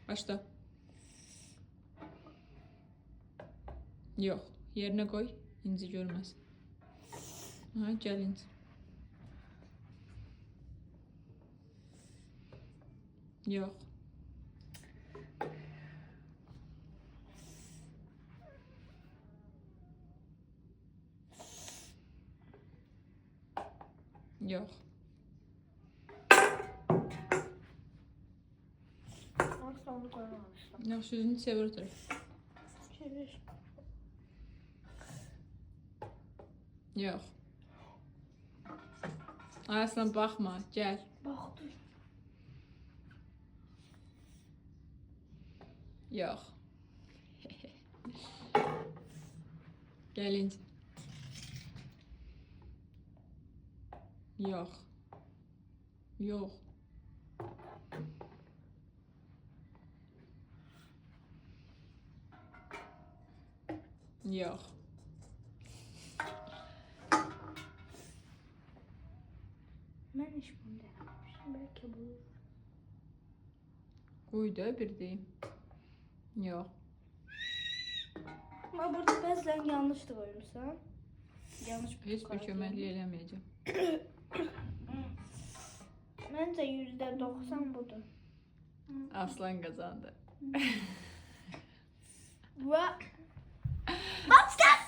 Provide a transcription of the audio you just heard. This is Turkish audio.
Başla. Yok. Yerine koy. İnci görmez. Ha, gel İnci. Yok. Yok. Asla onu koyamamıştım. Yok, yüzünü çevir o tarafa. Çevir. Yok. Aslan bakma. Gel. Baktım. Yok. Gel İnci. Yok. Yok. Yok. Ben hiç bunu denememiştim. Belki bu. Koy da bir deyim. Yok. Ama burada bezlen yanlış da koymuşsan. Yanlış bir Hiçbir köməklik eləməyəcəm. Bence %90 budur. Aslan kazandı. Ve... Basket!